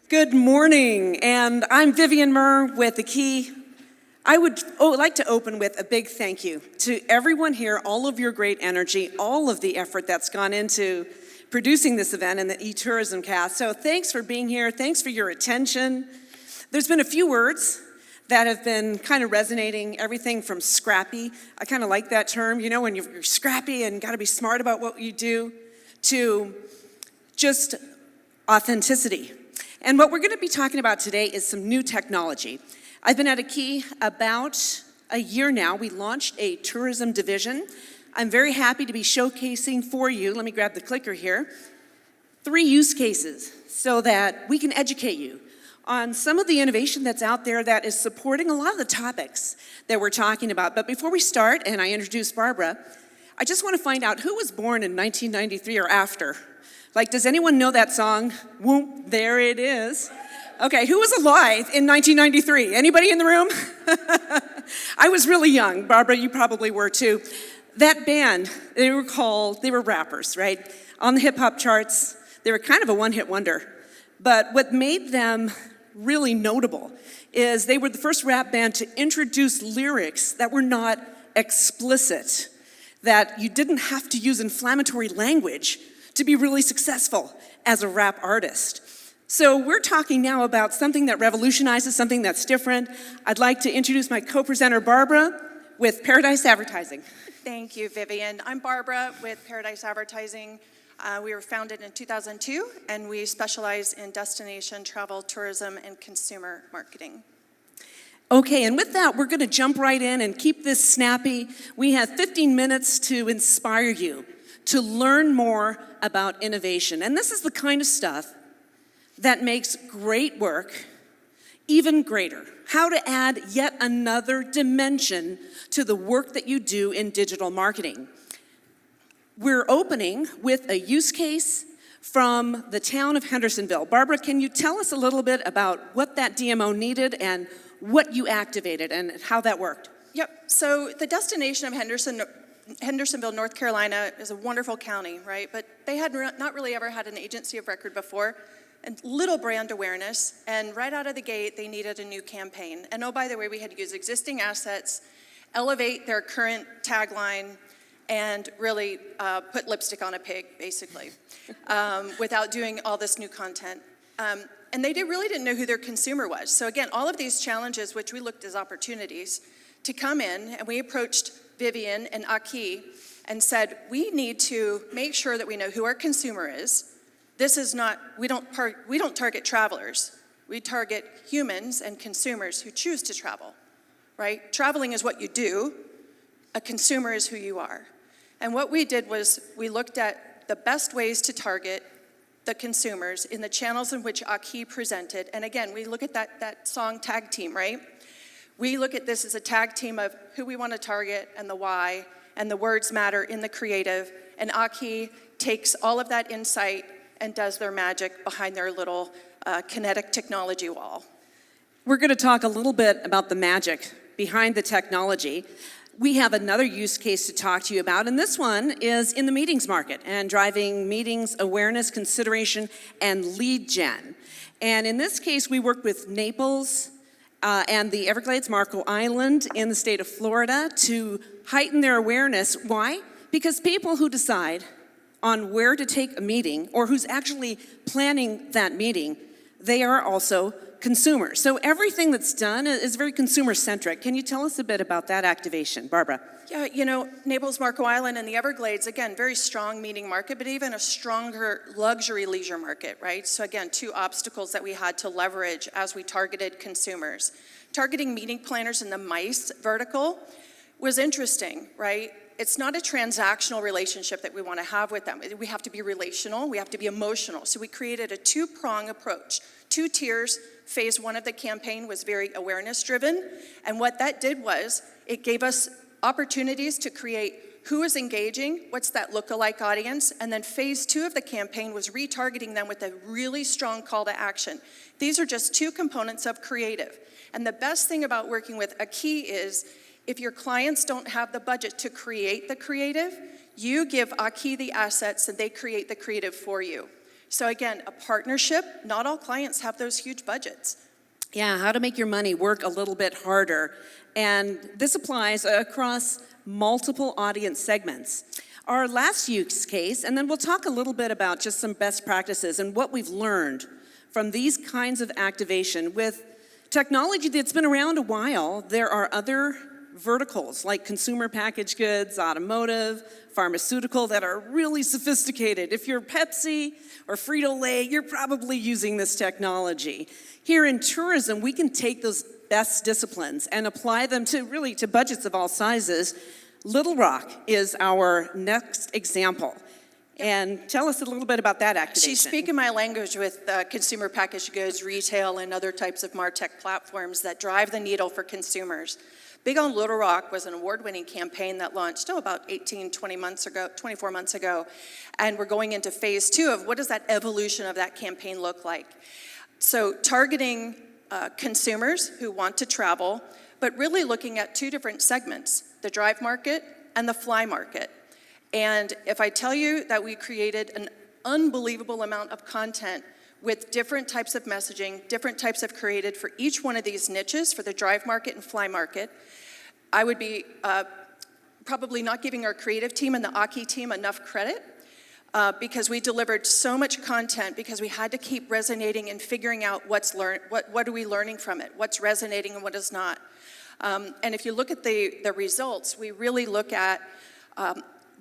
Good morning, and I'm Vivian with the Key. I would like to open with a big thank you to everyone here, all of your great energy, all of the effort that's gone into producing this event and the e-tourism cast. So thanks for being here, thanks for your attention. There's been a few words that have been kind of resonating, everything from scrappy, I kind of like that term, you know, when you're scrappy and gotta be smart about what you do, to just authenticity. And what we're going to be talking about today is some new technology. I've been at a Key about a year now. We launched a tourism division. I'm very happy to be showcasing for you, let me grab the clicker here, 3 use cases so that we can educate you on some of the innovation that's out there that is supporting a lot of the topics that we're talking about. But before we start, and I introduce Barbara, I just want to find out who was born in 1993 or after. Like, does anyone know that song? Whoop, there it is. Okay, who was alive in 1993? Anybody in the room? I was really young. Barbara, you probably were too. That band, they were rappers, right? On the hip hop charts, they were kind of a one-hit wonder. But what made them really notable is they were the first rap band to introduce lyrics that were not explicit, that you didn't have to use inflammatory language to be really successful as a rap artist. So we're talking now about something that revolutionizes, something that's different. I'd like to introduce my co-presenter, Barbara, with Paradise Advertising. Thank you, Vivian. I'm Barbara with Paradise Advertising. We were founded in 2002, and we specialize in destination, travel, tourism, and consumer marketing. Okay, and with that, we're gonna jump right in and keep this snappy. We have 15 minutes to inspire you to learn more about innovation. And this is the kind of stuff that makes great work even greater. How to add yet another dimension to the work that you do in digital marketing. We're opening with a use case from the town of Hendersonville. Barbara, can you tell us a little bit about what that DMO needed and what you activated and how that worked? Yep, so the destination of Hendersonville, North Carolina is a wonderful county, right? But they had not really ever had an agency of record before, and little brand awareness, and right out of the gate, they needed a new campaign. And oh, by the way, we had to use existing assets, elevate their current tagline, and really put lipstick on a pig, basically, without doing all this new content. And they really didn't know who their consumer was. So again, all of these challenges, which we looked as opportunities to come in, and we approached Vivian and Aki and said, we need to make sure that we know who our consumer is. This is not, we don't target travelers. We target humans and consumers who choose to travel, right? Traveling is what you do. A consumer is who you are. And what we did was we looked at the best ways to target the consumers in the channels in which Aki presented. And again, we look at that song Tag Team, right? We look at this as a tag team of who we want to target and the why, and the words matter in the creative. And Aki takes all of that insight and does their magic behind their little kinetic technology wall. We're going to talk a little bit about the magic behind the technology. We have another use case to talk to you about, and this one is in the meetings market and driving meetings awareness, consideration, and lead gen. And in this case, we worked with Naples and the Everglades, Marco Island in the state of Florida to heighten their awareness. Why? Because people who decide on where to take a meeting or who's actually planning that meeting, they are also consumers. So everything that's done is very consumer-centric. Can you tell us a bit about that activation, Barbara? Yeah, you know, Naples, Marco Island, and the Everglades, again, very strong meeting market, but even a stronger luxury leisure market, right? So again, 2 obstacles that we had to leverage as we targeted consumers. Targeting meeting planners in the MICE vertical was interesting, right? It's not a transactional relationship that we want to have with them. We have to be relational, we have to be emotional. So we created a 2-prong approach, 2 tiers. Phase 1 of the campaign was very awareness driven. And what that did was it gave us opportunities to create who is engaging, what's that lookalike audience, and then phase 2 of the campaign was retargeting them with a really strong call to action. These are just 2 components of creative. And the best thing about working with Aki is if your clients don't have the budget to create the creative, you give Aki the assets and they create the creative for you. So again, a partnership, not all clients have those huge budgets. Yeah, how to make your money work a little bit harder. And this applies across multiple audience segments. Our last use case, and then we'll talk a little bit about just some best practices and what we've learned from these kinds of activation. With technology that's been around a while, there are other verticals like consumer packaged goods, automotive, pharmaceutical that are really sophisticated. If you're Pepsi or Frito-Lay, you're probably using this technology. Here in tourism, we can take those best disciplines and apply them to budgets of all sizes. Little Rock is our next example. And tell us a little bit about that activation. She's speaking my language with consumer packaged goods, retail, and other types of MarTech platforms that drive the needle for consumers. Big on Little Rock was an award-winning campaign that launched about 24 months ago. And we're going into phase 2 of what does that evolution of that campaign look like. So targeting consumers who want to travel, but really looking at 2 different segments, the drive market and the fly market. And if I tell you that we created an unbelievable amount of content with different types of messaging, different types of created for each one of these niches, for the drive market and fly market, I would be probably not giving our creative team and the Aki team enough credit because we delivered so much content because we had to keep resonating and figuring out what are we learning from it, what's resonating and what is not. And if you look at the results, we really look at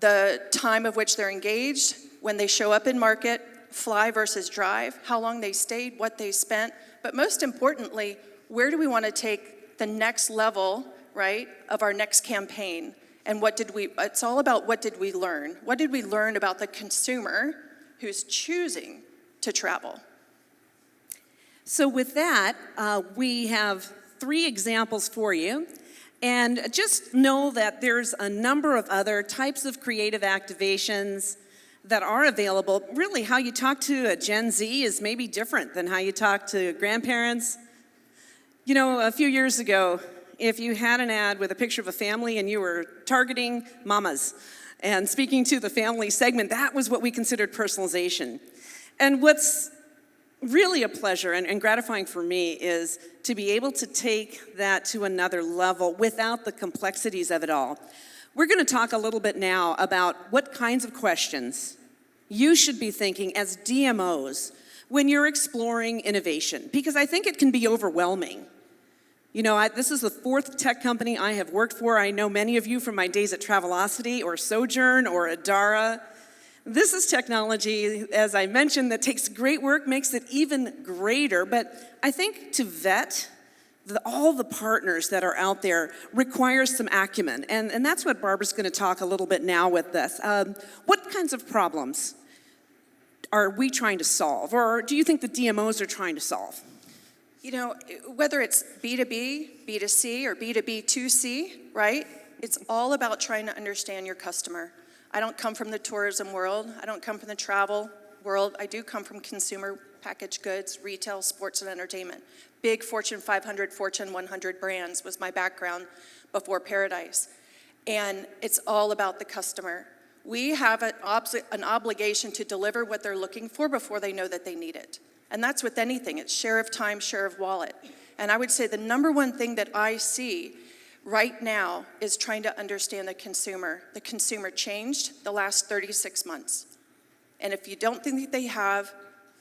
the time of which they're engaged, when they show up in market, fly versus drive, how long they stayed, what they spent, but most importantly, where do we want to take the next level, right, of our next campaign? And it's all about what did we learn? What did we learn about the consumer who's choosing to travel? So with that, we have 3 examples for you. And just know that there's a number of other types of creative activations that are available. Really, how you talk to a Gen Z is maybe different than how you talk to grandparents. You know, a few years ago, if you had an ad with a picture of a family and you were targeting mamas and speaking to the family segment, that was what we considered personalization. And what's really a pleasure and gratifying for me is to be able to take that to another level without the complexities of it all. We're going to talk a little bit now about what kinds of questions you should be thinking as DMOs when you're exploring innovation, because I think it can be overwhelming. You know, this is the 4th tech company I have worked for. I know many of you from my days at Travelocity or Sojourn or Adara. This is technology, as I mentioned, that takes great work, makes it even greater. But I think to vet all the partners that are out there requires some acumen. And that's what Barbara's going to talk a little bit now with this. What kinds of problems are we trying to solve? Or do you think the DMOs are trying to solve? You know, whether it's B2B, B2C, or B2B2C, right? It's all about trying to understand your customer. I don't come from the tourism world. I don't come from the travel world. I do come from consumer packaged goods, retail, sports, and entertainment. Big Fortune 500, Fortune 100 brands was my background before Paradise. And it's all about the customer. We have an obligation to deliver what they're looking for before they know that they need it. And that's with anything. It's share of time, share of wallet. And I would say the number one thing that I see right now is trying to understand the consumer. The consumer changed the last 36 months. And if you don't think that they have,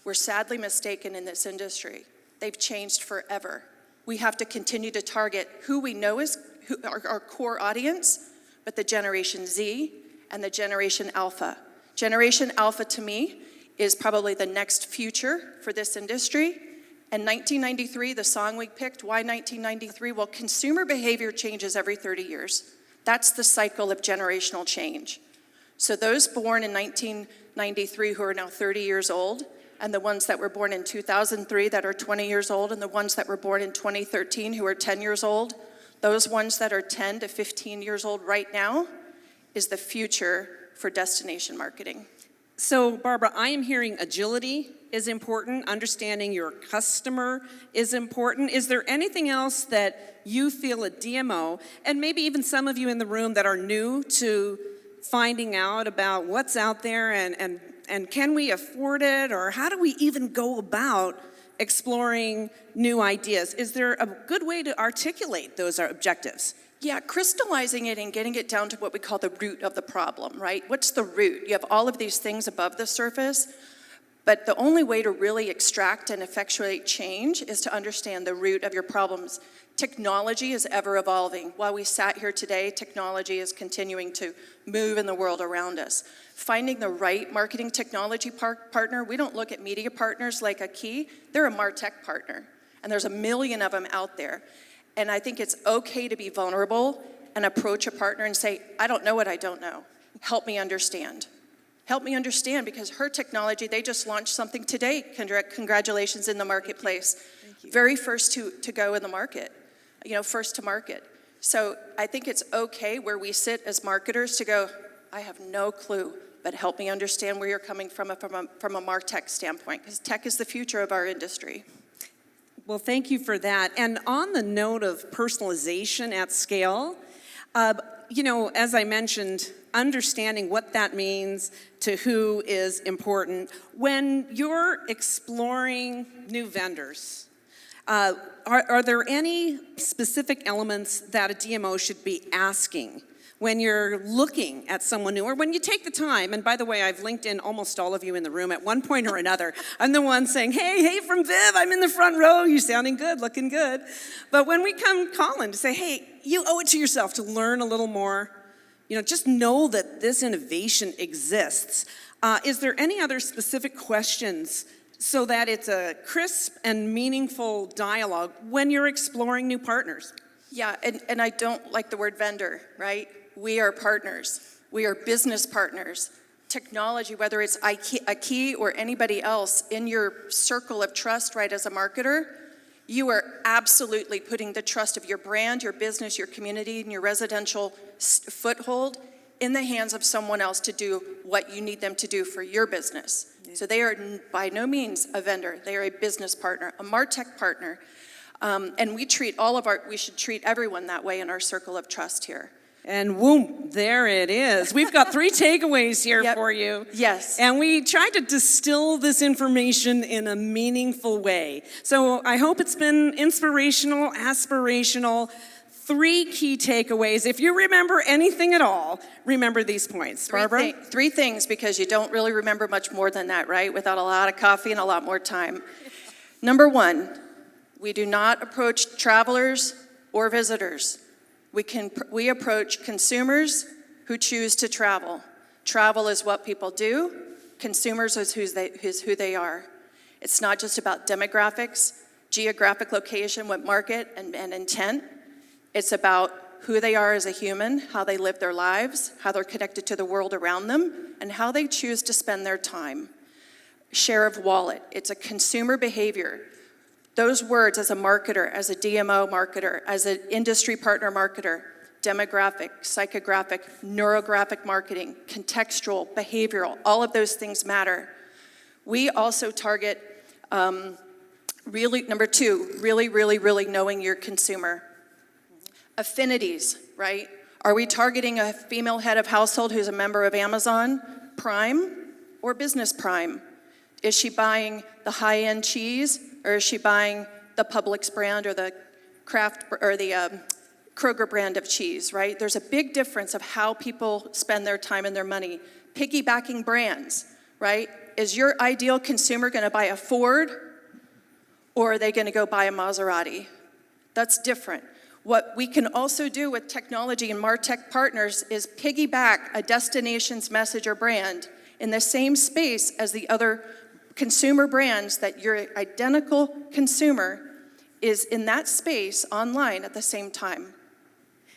we're sadly mistaken in this industry. They've changed forever. We have to continue to target who we know is our core audience, but the Generation Z and the Generation Alpha. Generation Alpha to me is probably the next future for this industry. And 1993, the song we picked, why 1993? Well, consumer behavior changes every 30 years. That's the cycle of generational change. So those born in 1993 who are now 30 years old, and the ones that were born in 2003 that are 20 years old, and the ones that were born in 2013 who are 10 years old, those ones that are 10 to 15 years old right now is the future for destination marketing. So, Barbara, I am hearing agility is important, understanding your customer is important. Is there anything else that you feel a DMO, and maybe even some of you in the room that are new to finding out about what's out there and and can we afford it, or how do we even go about exploring new ideas? Is there a good way to articulate those objectives? Yeah, crystallizing it and getting it down to what we call the root of the problem, right? What's the root? You have all of these things above the surface, but the only way to really extract and effectuate change is to understand the root of your problems. Technology is ever evolving. While we sat here today, technology is continuing to move in the world around us. Finding the right marketing technology partner, we don't look at media partners like a Key, they're a MarTech partner, and there's a million of them out there. And I think it's okay to be vulnerable and approach a partner and say, I don't know what I don't know. Help me understand. Help me understand, because her technology, they just launched something today. Congratulations, in the marketplace. Thank you. Very first to go in the market, first to market. So I think it's okay where we sit as marketers to go, I have no clue, but help me understand where you're coming from a MarTech standpoint, because tech is the future of our industry. Well, thank you for that. And on the note of personalization at scale, as I mentioned, understanding what that means to who is important. When you're exploring new vendors, are there any specific elements that a DMO should be asking when you're looking at someone new, or when you take the time? And by the way, I've linked in almost all of you in the room at one point or another. I'm the one saying, hey, from Viv, I'm in the front row, you're sounding good, looking good. But when we come calling to say, hey, you owe it to yourself to learn a little more, just know that this innovation exists. Is there any other specific questions so that it's a crisp and meaningful dialogue when you're exploring new partners? Yeah, and I don't like the word vendor, right? We are partners. We are business partners. Technology, whether it's a Key or anybody else in your circle of trust, right, as a marketer, you are absolutely putting the trust of your brand, your business, your community, and your residential foothold in the hands of someone else to do what you need them to do for your business. Yeah. So they are by no means a vendor. They are a business partner, a MarTech partner. And we should treat everyone that way in our circle of trust here. And boom, there it is. We've got 3 takeaways here for you. Yes. And we tried to distill this information in a meaningful way. So I hope it's been inspirational, aspirational. 3 key takeaways. If you remember anything at all, remember these points. Barbara? 3 things, because you don't really remember much more than that, right? Without a lot of coffee and a lot more time. Number 1, we do not approach travelers or visitors. We approach consumers who choose to travel. Travel is what people do. Consumers is who they are. It's not just about demographics, geographic location, what market, and intent. It's about who they are as a human, how they live their lives, how they're connected to the world around them, and how they choose to spend their time. Share of wallet. It's a consumer behavior. Those words, as a marketer, as a DMO marketer, as an industry partner marketer, demographic, psychographic, neurographic marketing, contextual, behavioral, all of those things matter. We also target, number 2, really knowing your consumer. Affinities, right? Are we targeting a female head of household who's a member of Amazon Prime or Business Prime? Is she buying the high-end cheese, or is she buying the Publix brand or the Kraft or the Kroger brand of cheese, right? There's a big difference of how people spend their time and their money. Piggybacking brands, right? Is your ideal consumer going to buy a Ford, or are they going to go buy a Maserati? That's different. What we can also do with technology and MarTech partners is piggyback a destination's message or brand in the same space as the other consumer brands, that your identical consumer is in that space online at the same time.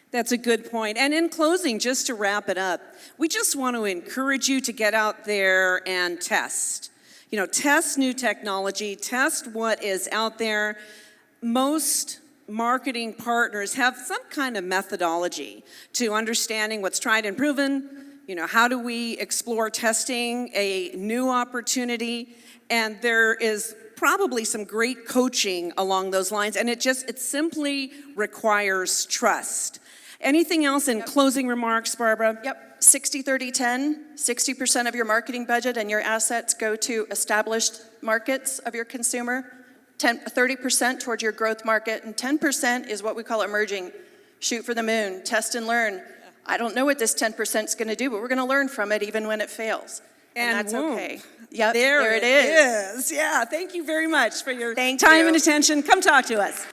That's a good point. And in closing, just to wrap it up, we just want to encourage you to get out there and test. Test new technology, test what is out there. Most marketing partners have some kind of methodology to understanding what's tried and proven. How do we explore testing a new opportunity? And there is probably some great coaching along those lines, and it simply requires trust. Anything else in closing remarks, Barbara? Yep. 60-30-10, 60% of your marketing budget and your assets go to established markets of your consumer, 30% towards your growth market, and 10% is what we call emerging. Shoot for the moon, test and learn. I don't know what this 10% is going to do, but we're going to learn from it even when it fails. And that's okay. Yep, There it is. Yeah, thank you very much for your Thank time you. and attention. Come talk to us.